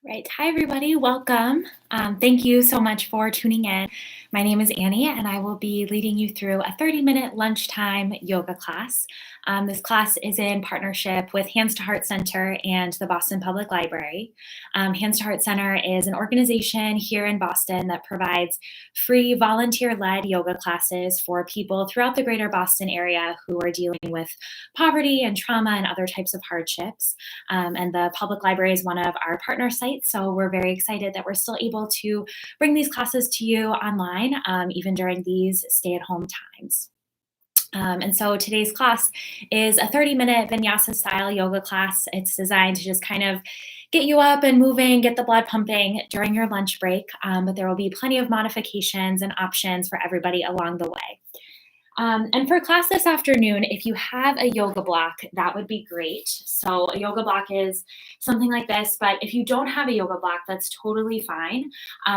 Right. Hi, everybody. Welcome. Thank you so much for tuning in. My name is Annie, and I will be leading you through a 30-minute lunchtime yoga class. This class is in partnership with Hands to Heart Center and the Boston Public Library. Hands to Heart Center is an organization here in Boston that provides free volunteer-led yoga classes for people throughout the greater Boston area who are dealing with poverty and trauma and other types of hardships. And the public library is one of our partner sites, so we're very excited that we're still able to bring these classes to you online, even during these stay-at-home times. And so today's class is a 30-minute vinyasa style yoga class. It's designed to just kind of get you up and moving, get the blood pumping during your lunch break, but there will be plenty of modifications and options for everybody along the way. And for class this afternoon, if you have a yoga block, that would be great. So a yoga block is something like this, but if you don't have a yoga block, that's totally fine.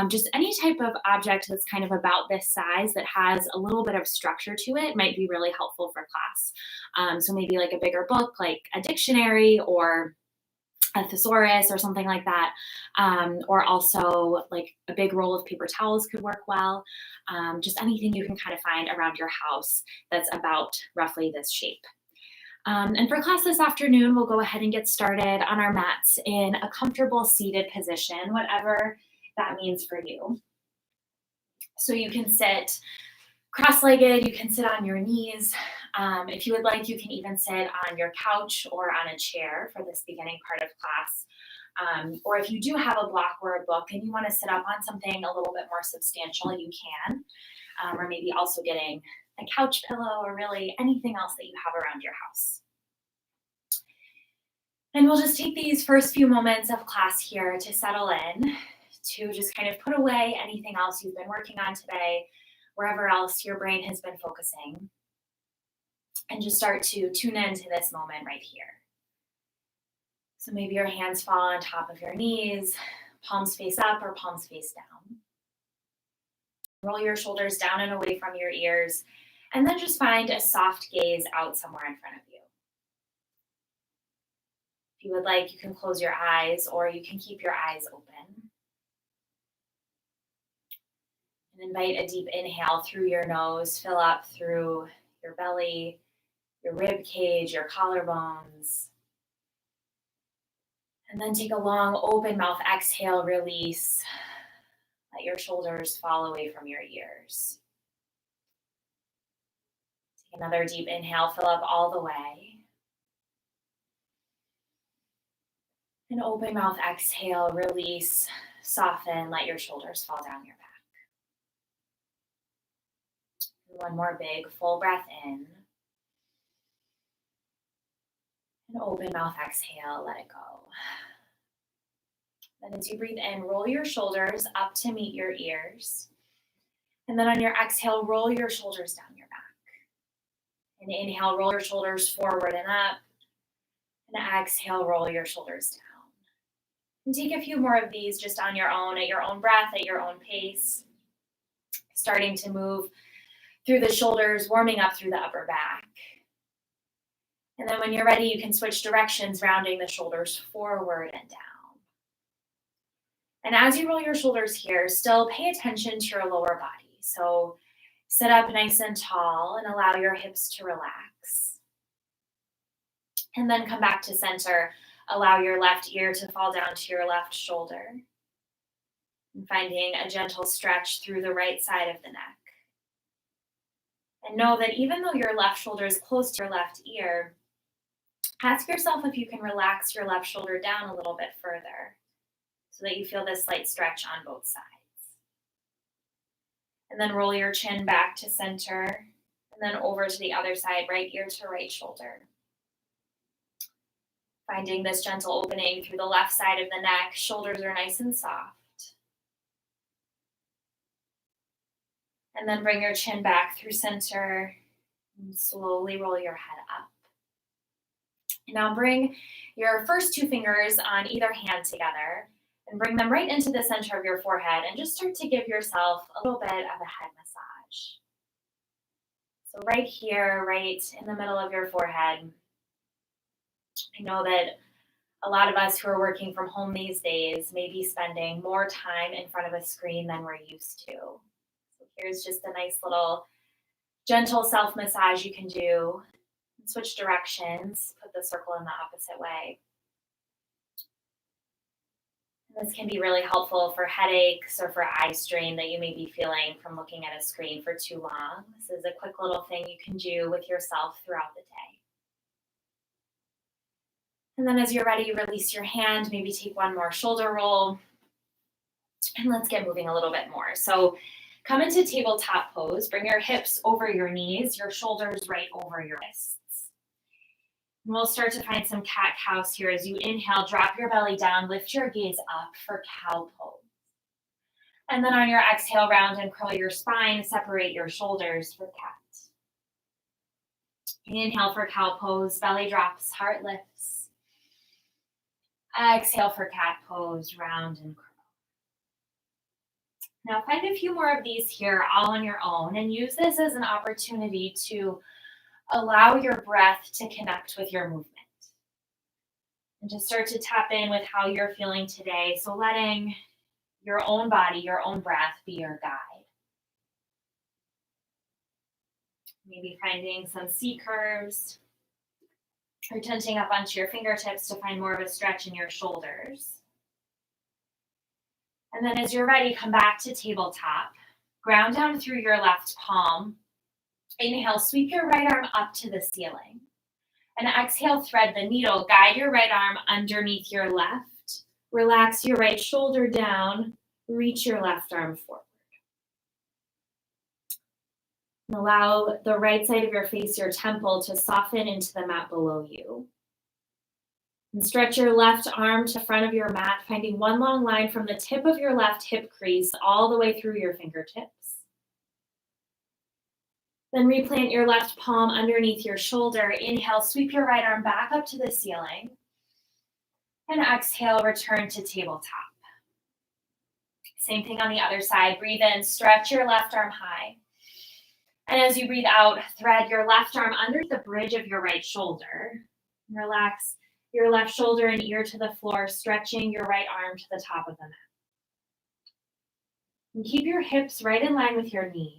Just any type of object that's kind of about this size that has a little bit of structure to it might be really helpful for class. So maybe like a bigger book, like a dictionary or a thesaurus or something like that. Or also like a big roll of paper towels could work well. Just anything you can kind of find around your house that's about roughly this shape. And for class this afternoon, we'll go ahead and get started on our mats in a comfortable seated position, whatever that means for you. So you can sit cross-legged, you can sit on your knees. If you would like, you can even sit on your couch or on a chair for this beginning part of class. Or if you do have a block or a book and you want to sit up on something a little bit more substantial, you can. Or maybe also getting a couch pillow or really anything else that you have around your house. And we'll just take these first few moments of class here to settle in, to just kind of put away anything else you've been working on today, wherever else your brain has been focusing, and just start to tune into this moment right here. So maybe your hands fall on top of your knees, palms face up or palms face down. Roll your shoulders down and away from your ears, and then just find a soft gaze out somewhere in front of you. If you would like, you can close your eyes or you can keep your eyes open. And invite a deep inhale through your nose, fill up through your belly, your rib cage, your collarbones. And then take a long open mouth exhale, release. Let your shoulders fall away from your ears. Take another deep inhale, fill up all the way. And open mouth exhale, release, soften, let your shoulders fall down your back. One more big full breath in. And open mouth exhale, let it go. Then as you breathe in, roll your shoulders up to meet your ears. And then on your exhale, roll your shoulders down your back. And inhale, roll your shoulders forward and up. And exhale, roll your shoulders down. And take a few more of these just on your own, at your own breath, at your own pace. Starting to move through the shoulders, warming up through the upper back. And then when you're ready, you can switch directions, rounding the shoulders forward and down. And as you roll your shoulders here, still pay attention to your lower body. So sit up nice and tall and allow your hips to relax. And then come back to center. Allow your left ear to fall down to your left shoulder. And finding a gentle stretch through the right side of the neck. And know that even though your left shoulder is close to your left ear, ask yourself if you can relax your left shoulder down a little bit further so that you feel this slight stretch on both sides. And then roll your chin back to center and then over to the other side, right ear to right shoulder. Finding this gentle opening through the left side of the neck, shoulders are nice and soft. And then bring your chin back through center and slowly roll your head up. Now bring your first two fingers on either hand together and bring them right into the center of your forehead and just start to give yourself a little bit of a head massage. So right here, right in the middle of your forehead. I know that A lot of us who are working from home these days may be spending more time in front of a screen than we're used to. So here's just a nice little gentle self-massage you can do. Switch directions, put the circle in the opposite way. This can be really helpful for headaches or for eye strain that you may be feeling from looking at a screen for too long. This is a quick little thing you can do with yourself throughout the day. And then as you're ready, release your hand, maybe take one more shoulder roll. And let's get moving a little bit more. So come into tabletop pose, bring your hips over your knees, your shoulders right over your wrists. And we'll start to find some cat-cows here. As you inhale, drop your belly down, lift your gaze up for cow pose. And then on your exhale, round and curl your spine, separate your shoulders for cat. Inhale for cow pose, belly drops, heart lifts. Exhale for cat pose, round and curl. Now find a few more of these here all on your own and use this as an opportunity to allow your breath to connect with your movement and to start to tap in with how you're feeling today. So letting your own body, your own breath be your guide. Maybe finding some C curves or tensing up onto your fingertips to find more of a stretch in your shoulders. And then as you're ready, come back to tabletop. Ground down through your left palm. Inhale, sweep your right arm up to the ceiling. And exhale, thread the needle. Guide your right arm underneath your left. Relax your right shoulder down. Reach your left arm forward. And allow the right side of your face, your temple, to soften into the mat below you. And stretch your left arm to front of your mat, finding one long line from the tip of your left hip crease all the way through your fingertips. Then replant your left palm underneath your shoulder. Inhale, sweep your right arm back up to the ceiling. And exhale, return to tabletop. Same thing on the other side. Breathe in, stretch your left arm high. And as you breathe out, thread your left arm under the bridge of your right shoulder. Relax your left shoulder and ear to the floor, stretching your right arm to the top of the mat. And keep your hips right in line with your knees.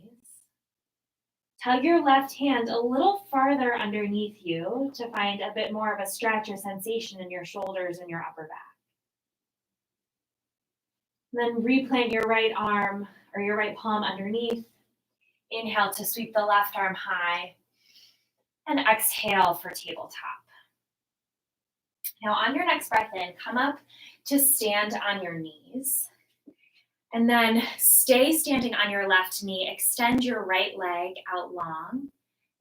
Tug your left hand a little farther underneath you to find a bit more of a stretch or sensation in your shoulders and your upper back. Then replant your right arm or your right palm underneath. Inhale to sweep the left arm high. And exhale for tabletop. Now on your next breath in, come up to stand on your knees. And then stay standing on your left knee. Extend your right leg out long.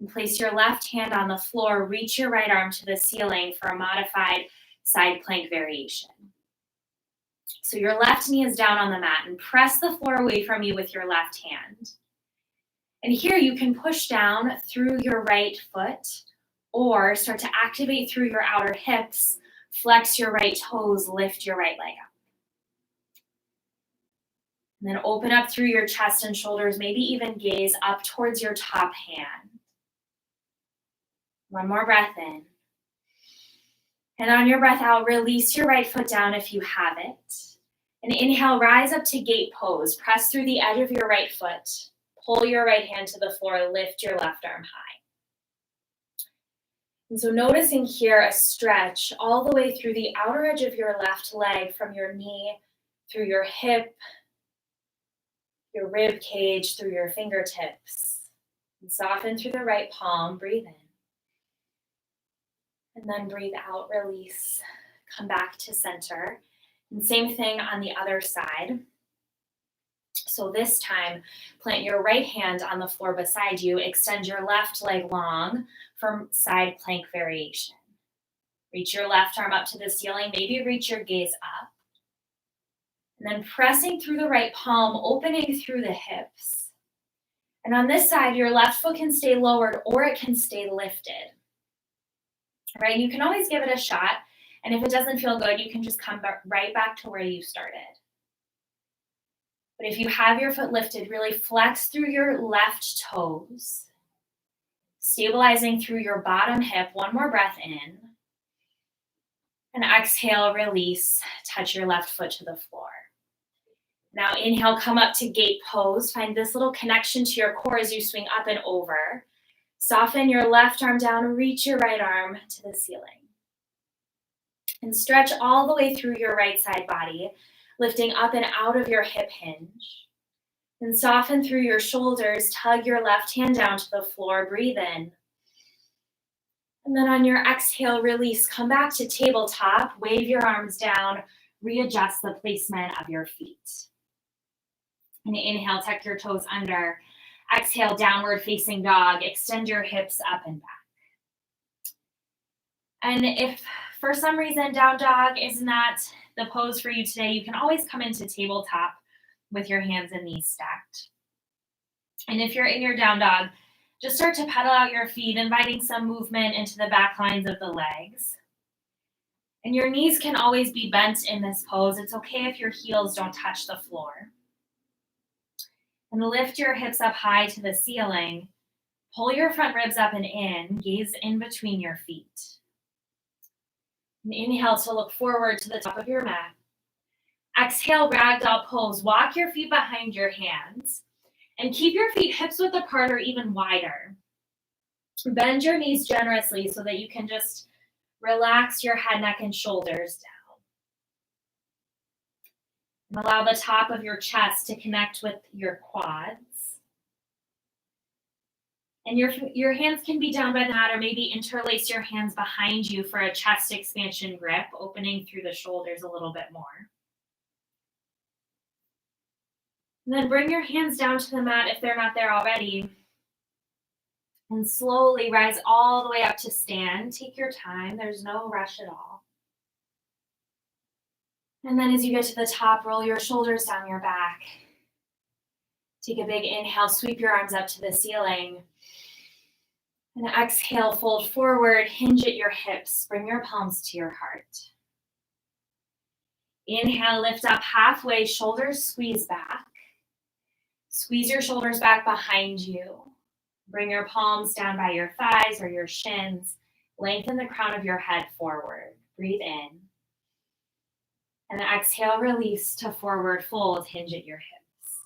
And place your left hand on the floor. Reach your right arm to the ceiling for a modified side plank variation. So your left knee is down on the mat and press the floor away from you with your left hand. And here you can push down through your right foot or start to activate through your outer hips. Flex your right toes, lift your right leg up. And then open up through your chest and shoulders, maybe even gaze up towards your top hand. One more breath in. And on your breath out, release your right foot down if you have it. And inhale, rise up to gate pose. Press through the edge of your right foot. Pull your right hand to the floor, lift your left arm high. And so noticing here a stretch all the way through the outer edge of your left leg from your knee, through your hip, your rib cage, through your fingertips. And soften through the right palm, breathe in. And then breathe out, release, come back to center. And same thing on the other side. So this time, plant your right hand on the floor beside you. Extend your left leg long for side plank variation. Reach your left arm up to the ceiling. Maybe reach your gaze up. And then pressing through the right palm, opening through the hips. And on this side, your left foot can stay lowered or it can stay lifted. Right? You can always give it a shot. And if it doesn't feel good, you can just come right back to where you started. But if you have your foot lifted, really flex through your left toes, stabilizing through your bottom hip. One more breath in. And exhale, release, touch your left foot to the floor. Now inhale, come up to gate pose. Find this little connection to your core as you swing up and over. Soften your left arm down, reach your right arm to the ceiling. And stretch all the way through your right side body, lifting up and out of your hip hinge. And soften through your shoulders, tug your left hand down to the floor, breathe in. And then on your exhale, release, come back to tabletop, wave your arms down, readjust the placement of your feet. And inhale, tuck your toes under. Exhale, downward facing dog, extend your hips up and back. And if for some reason down dog is not the pose for you today, you can always come into tabletop with your hands and knees stacked. And if you're in your down dog, just start to pedal out your feet, inviting some movement into the back lines of the legs. And your knees can always be bent in this pose. It's okay if your heels don't touch the floor. And lift your hips up high to the ceiling. Pull your front ribs up and in, gaze in between your feet. And inhale to look forward to the top of your mat. Exhale, ragdoll pose. Walk your feet behind your hands and keep your feet hips width apart or even wider. Bend your knees generously so that you can just relax your head, neck, and shoulders down. And allow the top of your chest to connect with your quads. And your hands can be down by the mat, or maybe interlace your hands behind you for a chest expansion grip, opening through the shoulders a little bit more. And then bring your hands down to the mat if they're not there already. And slowly rise all the way up to stand. Take your time. There's no rush at all. And then as you get to the top, roll your shoulders down your back. Take a big inhale, sweep your arms up to the ceiling. And exhale, fold forward, hinge at your hips. Bring your palms to your heart. Inhale, lift up halfway, shoulders squeeze back. Squeeze your shoulders back behind you. Bring your palms down by your thighs or your shins. Lengthen the crown of your head forward. Breathe in. And exhale, release to forward fold, hinge at your hips.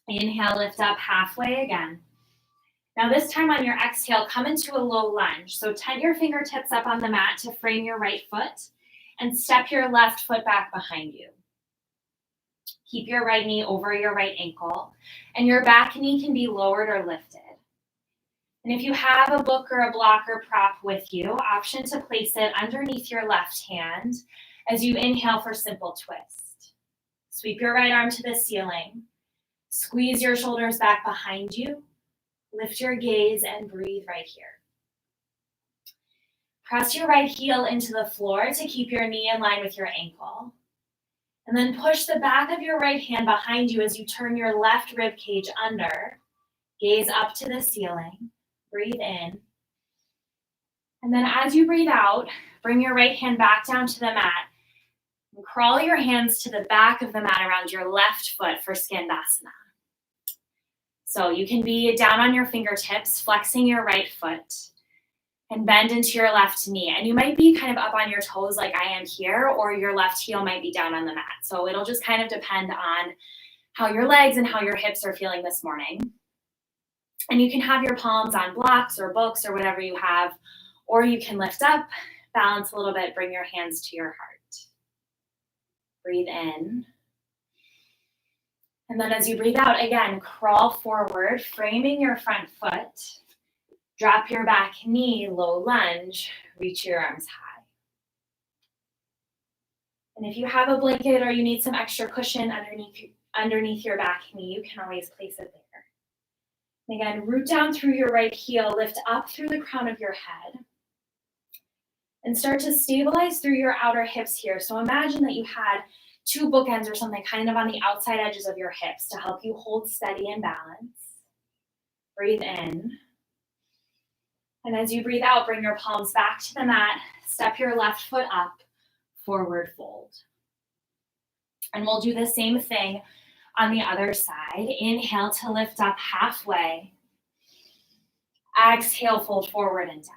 Inhale, lift up halfway again. Now this time on your exhale, come into a low lunge. So tent your fingertips up on the mat to frame your right foot and step your left foot back behind you. Keep your right knee over your right ankle, and your back knee can be lowered or lifted. And if you have a book or a block or prop with you, option to place it underneath your left hand as you inhale for simple twist. Sweep your right arm to the ceiling. Squeeze your shoulders back behind you. Lift your gaze and breathe right here. Press your right heel into the floor to keep your knee in line with your ankle. And then push the back of your right hand behind you as you turn your left rib cage under. Gaze up to the ceiling. Breathe in. And then as you breathe out, bring your right hand back down to the mat. And crawl your hands to the back of the mat around your left foot for Skandasana. So you can be down on your fingertips, flexing your right foot, and bend into your left knee. And you might be kind of up on your toes like I am here, or your left heel might be down on the mat. So it'll just kind of depend on how your legs and how your hips are feeling this morning. And you can have your palms on blocks or books or whatever you have, or you can lift up, balance a little bit, bring your hands to your heart. Breathe in. And then as you breathe out, again, crawl forward, framing your front foot. Drop your back knee, low lunge, reach your arms high. And if you have a blanket or you need some extra cushion underneath your back knee, you can always place it there. And again, root down through your right heel, lift up through the crown of your head. And start to stabilize through your outer hips here. So imagine that you had two bookends or something kind of on the outside edges of your hips to help you hold steady and balance. Breathe in. And as you breathe out, bring your palms back to the mat, step your left foot up, forward fold. And we'll do the same thing on the other side. Inhale to lift up halfway. Exhale, fold forward and down.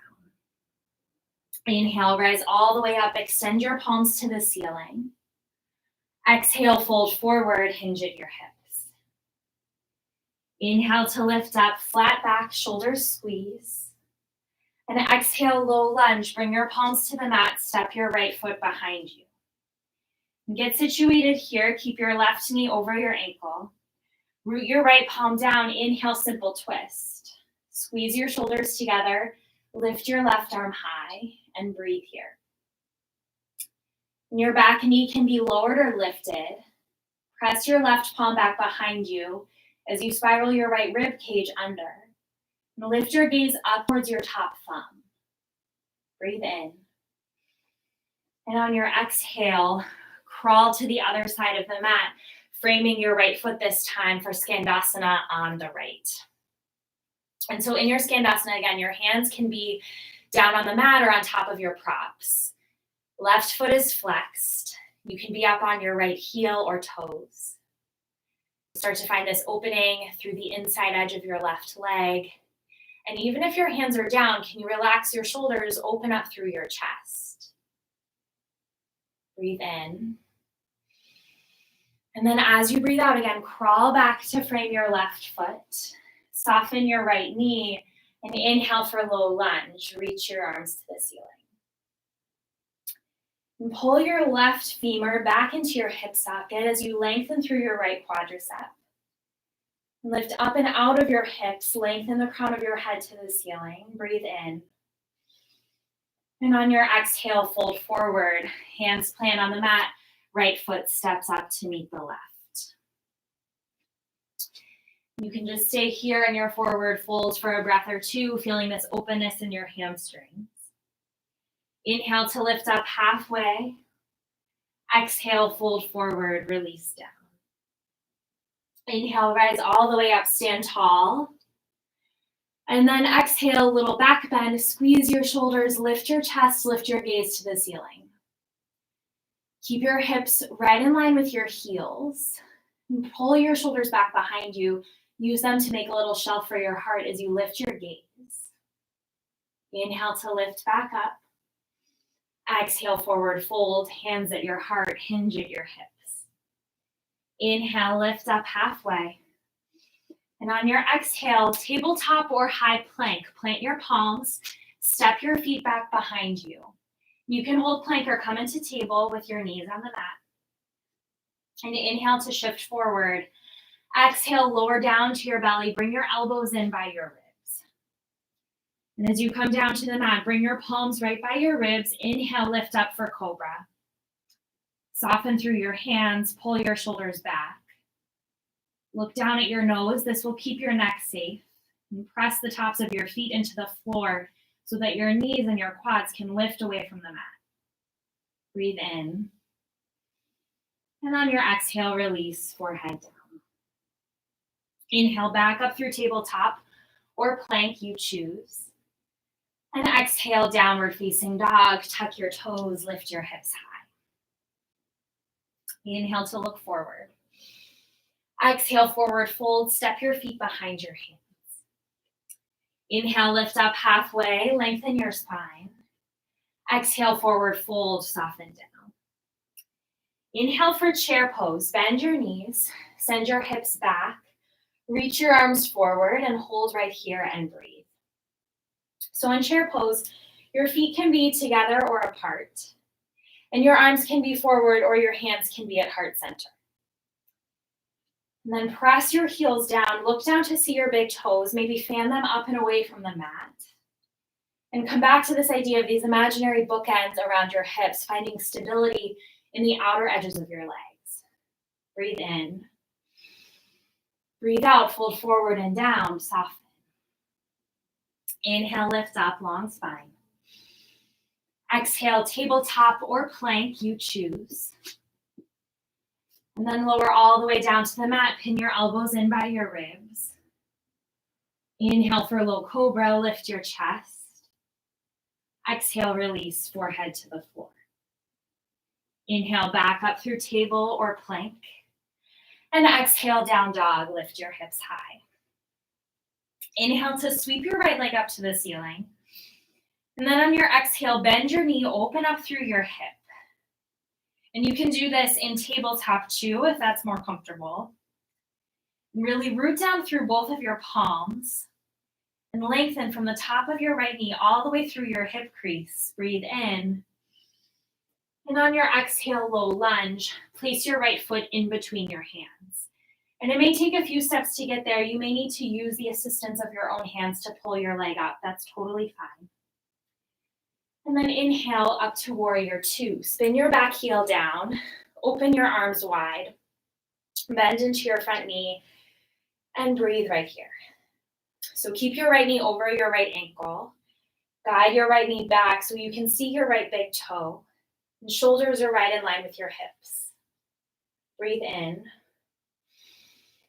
Inhale, rise all the way up. Extend your palms to the ceiling. Exhale, fold forward, hinge at your hips. Inhale to lift up, flat back, shoulders squeeze. And exhale, low lunge. Bring your palms to the mat. Step your right foot behind you. And get situated here. Keep your left knee over your ankle. Root your right palm down. Inhale, simple twist. Squeeze your shoulders together. Lift your left arm high and breathe here. And your back knee can be lowered or lifted. Press your left palm back behind you as you spiral your right rib cage under. And lift your gaze up towards your top thumb. Breathe in. And on your exhale, crawl to the other side of the mat, framing your right foot this time for Skandasana on the right. And so in your Skandasana, again, your hands can be down on the mat or on top of your props. Left foot is flexed. You can be up on your right heel or toes. Start to find this opening through the inside edge of your left leg. And even if your hands are down, can you relax your shoulders, open up through your chest? Breathe in. And then as you breathe out again, crawl back to frame your left foot. Soften your right knee and inhale for low lunge. Reach your arms to the ceiling. And pull your left femur back into your hip socket as you lengthen through your right quadricep. Lift up and out of your hips, lengthen the crown of your head to the ceiling. Breathe in. And on your exhale, fold forward. Hands plant on the mat. Right foot steps up to meet the left. You can just stay here in your forward fold for a breath or two, feeling this openness in your hamstrings. Inhale to lift up halfway. Exhale, fold forward, release down. Inhale, rise all the way up, stand tall. And then exhale, little back bend, squeeze your shoulders, lift your chest, lift your gaze to the ceiling. Keep your hips right in line with your heels. And pull your shoulders back behind you. Use them to make a little shelf for your heart as you lift your gaze. Inhale to lift back up. Exhale, forward fold, hands at your heart, hinge at your hips. Inhale, lift up halfway. And on your exhale, tabletop or high plank, plant your palms, step your feet back behind you. You can hold plank or come into table with your knees on the mat. And inhale to shift forward. Exhale, lower down to your belly, bring your elbows in by your ribs. And as you come down to the mat, bring your palms right by your ribs. Inhale, lift up for cobra. Soften through your hands, pull your shoulders back. Look down at your nose. This will keep your neck safe. And press the tops of your feet into the floor so that your knees and your quads can lift away from the mat. Breathe in. And on your exhale, release, forehead down. Inhale, back up through tabletop or plank, you choose. And exhale, downward facing dog. Tuck your toes, lift your hips high. Inhale to look forward. Exhale, forward fold, step your feet behind your hands. Inhale, lift up halfway, lengthen your spine. Exhale, forward fold, soften down. Inhale for chair pose, bend your knees, send your hips back, reach your arms forward and hold right here and breathe. So in chair pose, your feet can be together or apart, and your arms can be forward or your hands can be at heart center. And then press your heels down, look down to see your big toes, maybe fan them up and away from the mat. And come back to this idea of these imaginary bookends around your hips, finding stability in the outer edges of your legs. Breathe in. Breathe out, fold forward and down, soften. Inhale, lift up, long spine. Exhale, tabletop or plank, you choose. And then lower all the way down to the mat, pin your elbows in by your ribs. Inhale for low cobra, lift your chest. Exhale, release, forehead to the floor. Inhale, back up through table or plank. And exhale, down dog, lift your hips high. Inhale to sweep your right leg up to the ceiling. And then on your exhale, bend your knee, open up through your hip. And you can do this in tabletop too, if that's more comfortable. And really root down through both of your palms and lengthen from the top of your right knee all the way through your hip crease. Breathe in. And on your exhale, low lunge, place your right foot in between your hands. And it may take a few steps to get there. You may need to use the assistance of your own hands to pull your leg up. That's totally fine. And then inhale up to warrior two. Spin your back heel down, open your arms wide, bend into your front knee, and breathe right here. So keep your right knee over your right ankle. Guide your right knee back so you can see your right big toe. And shoulders are right in line with your hips. Breathe in.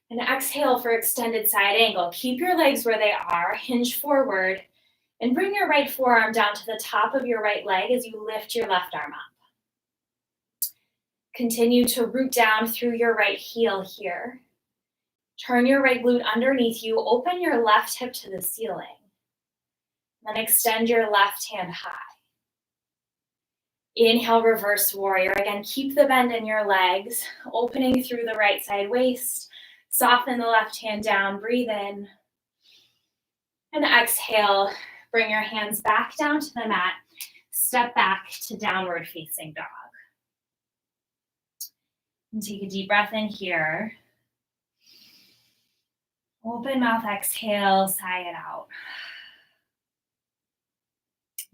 And exhale for extended side angle. Keep your legs where they are, hinge forward, and bring your right forearm down to the top of your right leg as you lift your left arm up. Continue to root down through your right heel here. Turn your right glute underneath you. Open your left hip to the ceiling. Then extend your left hand high. Inhale, reverse warrior. Again, keep the bend in your legs, opening through the right side waist. Soften the left hand down. Breathe in. And exhale. Bring your hands back down to the mat. Step back to downward facing dog. And take a deep breath in here. Open mouth, exhale, sigh it out.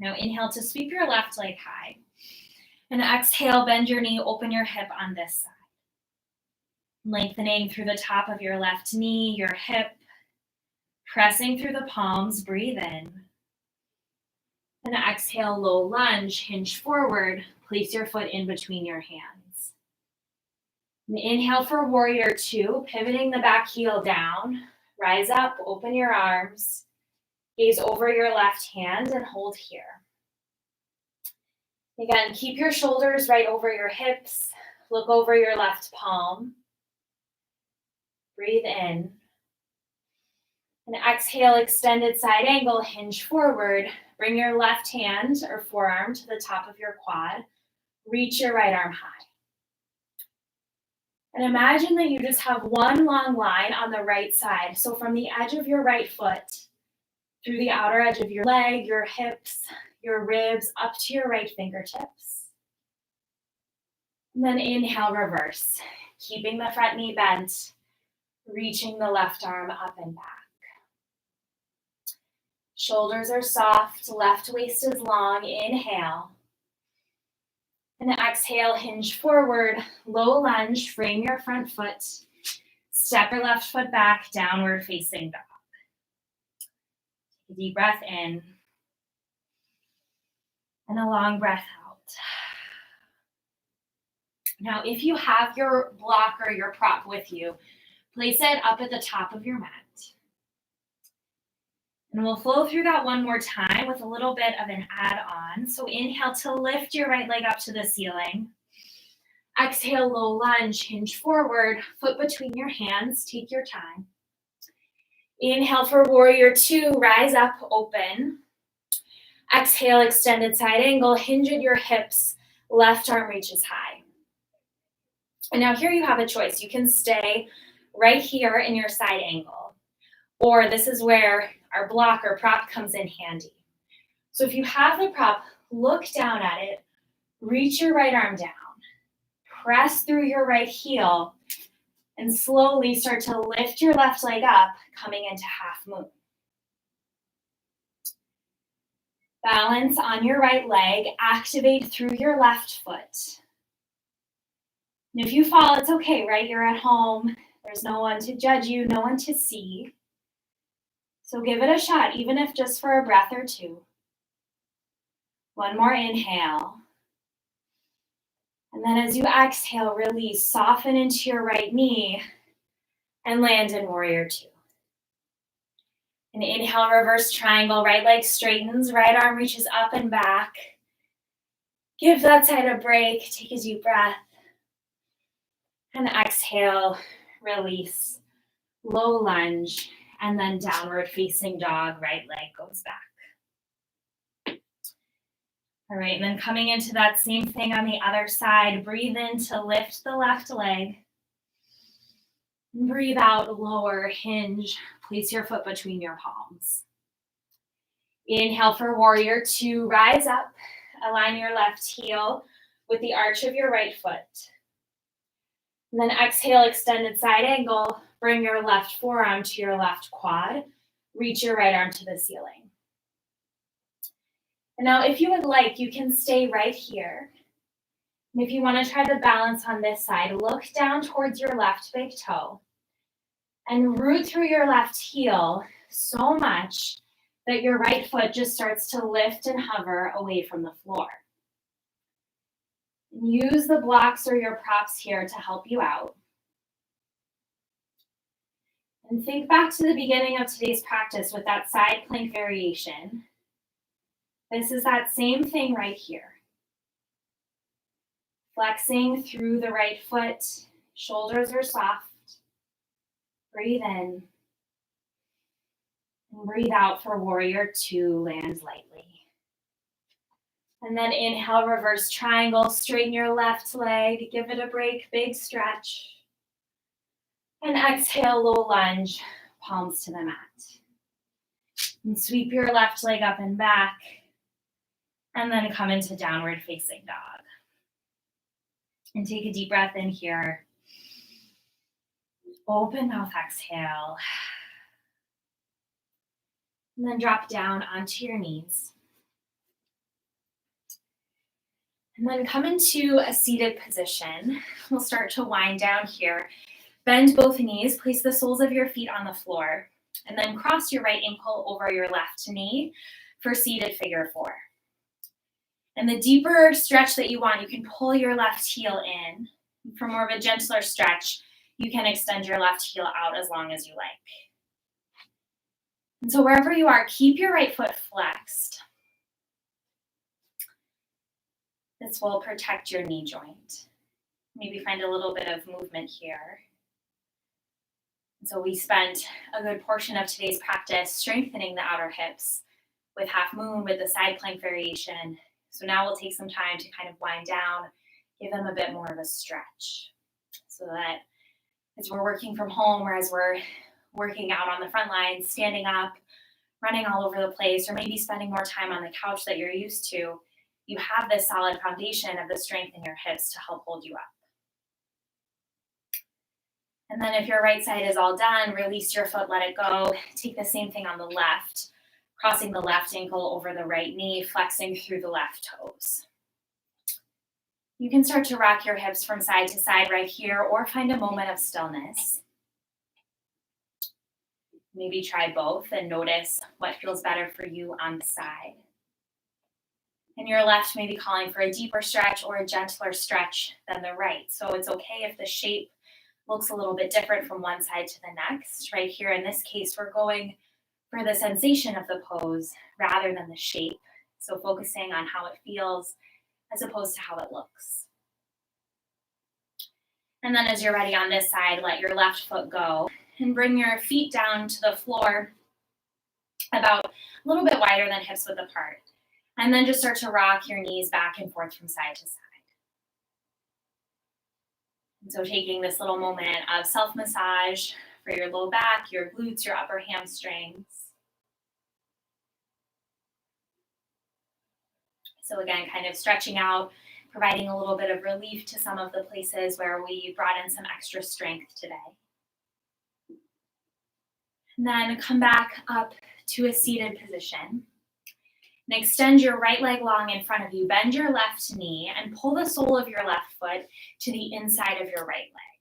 Now inhale to sweep your left leg high. And exhale, bend your knee, open your hip on this side. Lengthening through the top of your left knee, your hip. Pressing through the palms, breathe in. And exhale, low lunge, hinge forward. Place your foot in between your hands. And inhale for warrior two, pivoting the back heel down. Rise up, open your arms. Gaze over your left hand and hold here. Again, keep your shoulders right over your hips. Look over your left palm. Breathe in. And exhale, extended side angle, hinge forward. Bring your left hand or forearm to the top of your quad. Reach your right arm high. And imagine that you just have one long line on the right side. So from the edge of your right foot, through the outer edge of your leg, your hips, your ribs, up to your right fingertips. And then inhale, reverse. Keeping the front knee bent, reaching the left arm up and back. Shoulders are soft, left waist is long. Inhale. And exhale, hinge forward, low lunge, frame your front foot. Step your left foot back, downward facing dog. Take a deep breath in. And a long breath out. Now, if you have your block or your prop with you, place it up at the top of your mat. And we'll flow through that one more time with a little bit of an add-on. So inhale to lift your right leg up to the ceiling. Exhale, low lunge, hinge forward, foot between your hands, take your time. Inhale for warrior two, rise up, open. Exhale, extended side angle, hinge at your hips, left arm reaches high. And now here you have a choice. You can stay right here in your side angle, or this is where our block or prop comes in handy. So if you have the prop, look down at it, reach your right arm down, press through your right heel, and slowly start to lift your left leg up, coming into half moon. Balance on your right leg, activate through your left foot. And if you fall, it's okay, right? You're at home. There's no one to judge you, no one to see. So give it a shot, even if just for a breath or two. One more inhale. And then as you exhale, release, soften into your right knee and land in warrior two. And inhale, reverse triangle, right leg straightens, right arm reaches up and back. Give that side a break, take a deep breath. And exhale, release, low lunge, and then downward facing dog, right leg goes back. All right, and then coming into that same thing on the other side, breathe in to lift the left leg. Breathe out, lower, hinge. Place your foot between your palms. Inhale for warrior two, rise up. Align your left heel with the arch of your right foot. And then exhale, extended side angle. Bring your left forearm to your left quad. Reach your right arm to the ceiling. And now if you would like, you can stay right here. And if you want to try the balance on this side, look down towards your left big toe and root through your left heel so much that your right foot just starts to lift and hover away from the floor. Use the blocks or your props here to help you out. And think back to the beginning of today's practice with that side plank variation. This is that same thing right here. Flexing through the right foot, shoulders are soft. Breathe in. And breathe out for warrior two, land lightly. And then inhale, reverse triangle, straighten your left leg, give it a break, big stretch. And exhale, low lunge, palms to the mat. And sweep your left leg up and back. And then come into downward facing dog. And take a deep breath in here. Open mouth, exhale. And then drop down onto your knees. And then come into a seated position. We'll start to wind down here. Bend both knees, place the soles of your feet on the floor, and then cross your right ankle over your left knee for seated figure four. And the deeper stretch that you want, you can pull your left heel in. For more of a gentler stretch, you can extend your left heel out as long as you like. And so wherever you are, keep your right foot flexed. This will protect your knee joint. Maybe find a little bit of movement here. And so we spent a good portion of today's practice strengthening the outer hips with half moon, with the side plank variation. So now we'll take some time to kind of wind down, give them a bit more of a stretch. So that as we're working from home or as we're working out on the front lines, standing up, running all over the place, or maybe spending more time on the couch that you're used to, you have this solid foundation of the strength in your hips to help hold you up. And then if your right side is all done, release your foot, let it go. Take the same thing on the left, crossing the left ankle over the right knee, flexing through the left toes. You can start to rock your hips from side to side right here, or find a moment of stillness. Maybe try both and notice what feels better for you on the side. And your left may be calling for a deeper stretch or a gentler stretch than the right. So it's okay if the shape looks a little bit different from one side to the next. Right here in this case, we're going for the sensation of the pose rather than the shape. So focusing on how it feels as opposed to how it looks. And then as you're ready on this side, let your left foot go and bring your feet down to the floor about a little bit wider than hips width apart. And then just start to rock your knees back and forth from side to side. And so taking this little moment of self-massage for your low back, your glutes, your upper hamstrings. So again, kind of stretching out, providing a little bit of relief to some of the places where we brought in some extra strength today. And then come back up to a seated position. And extend your right leg long in front of you. Bend your left knee and pull the sole of your left foot to the inside of your right leg.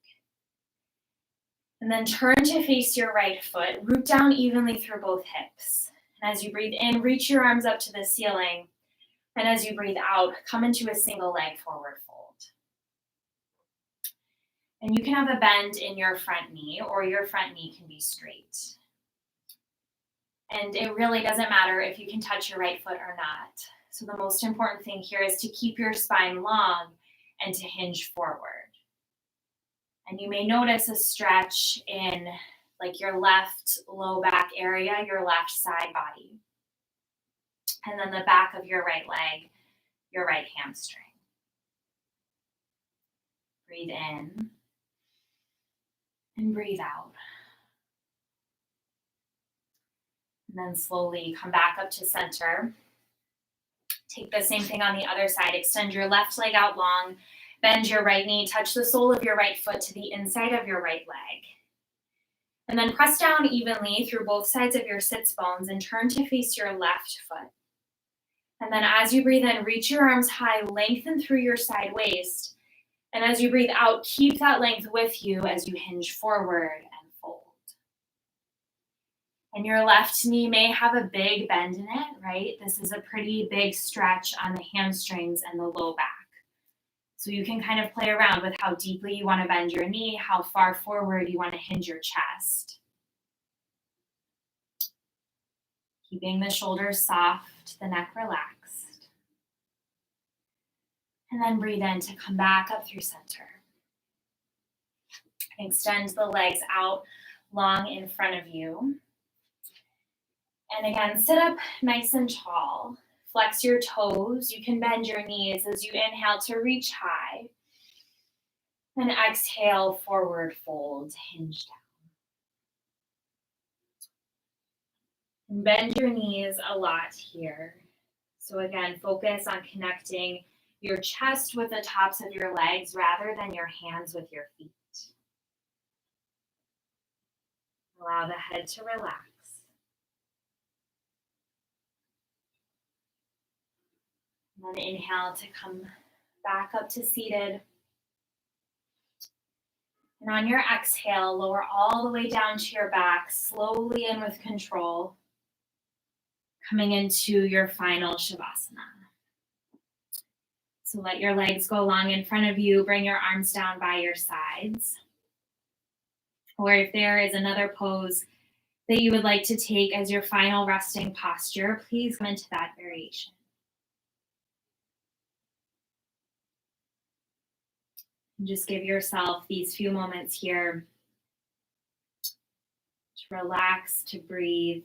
And then turn to face your right foot. Root down evenly through both hips. And as you breathe in, reach your arms up to the ceiling. And as you breathe out, come into a single leg forward fold. And you can have a bend in your front knee, or your front knee can be straight. And it really doesn't matter if you can touch your right foot or not. So the most important thing here is to keep your spine long and to hinge forward. And you may notice a stretch in like your left low back area, your left side body. And then the back of your right leg your right hamstring. Breathe in and breathe out. And then slowly come back up to center. Take the same thing on the other side. Extend your left leg out long. Bend your right knee. Touch the sole of your right foot to the inside of your right leg. And then press down evenly through both sides of your sits bones and turn to face your left foot. And then as you breathe in, reach your arms high, lengthen through your side waist. And as you breathe out, keep that length with you as you hinge forward and fold. And your left knee may have a big bend in it, right? This is a pretty big stretch on the hamstrings and the low back. So you can kind of play around with how deeply you want to bend your knee, how far forward you want to hinge your chest. Keeping the shoulders soft, the neck relaxed. And then breathe in to come back up through center. Extend the legs out long in front of you. And again, sit up nice and tall. Flex your toes. You can bend your knees as you inhale to reach high. And exhale, forward fold, hinge down. And bend your knees a lot here. So again, focus on connecting your chest with the tops of your legs rather than your hands with your feet. Allow the head to relax. And then inhale to come back up to seated. And on your exhale, lower all the way down to your back, slowly and with control, coming into your final Shavasana. So let your legs go long in front of you. Bring your arms down by your sides. Or if there is another pose that you would like to take as your final resting posture, please come into that variation. And just give yourself these few moments here to relax, to breathe.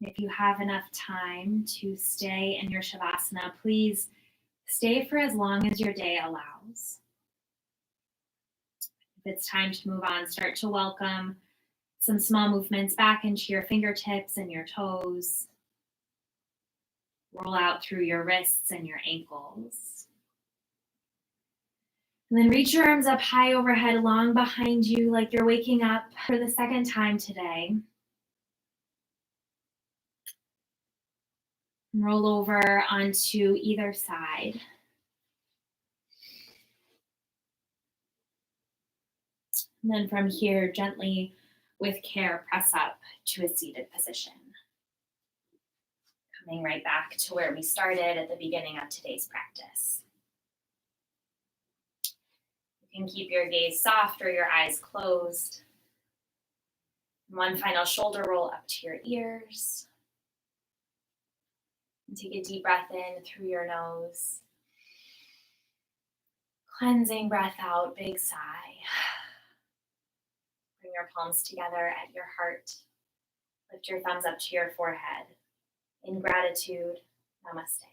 If you have enough time to stay in your Shavasana, please stay for as long as your day allows. If it's time to move on, start to welcome some small movements back into your fingertips and your toes. Roll out through your wrists and your ankles. And then reach your arms up high overhead, long behind you, like you're waking up for the second time today. And roll over onto either side. And then from here, gently, with care, press up to a seated position. Coming right back to where we started at the beginning of today's practice. You can keep your gaze soft or your eyes closed. One final shoulder roll up to your ears. And take a deep breath in through your nose. Cleansing breath out, big sigh. Bring your palms together at your heart. Lift your thumbs up to your forehead. In gratitude, Namaste.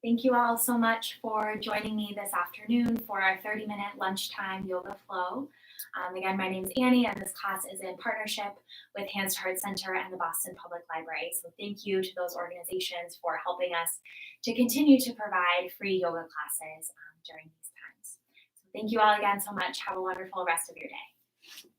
Thank you all so much for joining me this afternoon for our 30-minute lunchtime yoga flow. Again, my name is Annie, and this class is in partnership with Hands to Heart Center and the Boston Public Library. So thank you to those organizations for helping us to continue to provide free yoga classes during these times. So thank you all again so much. Have a wonderful rest of your day.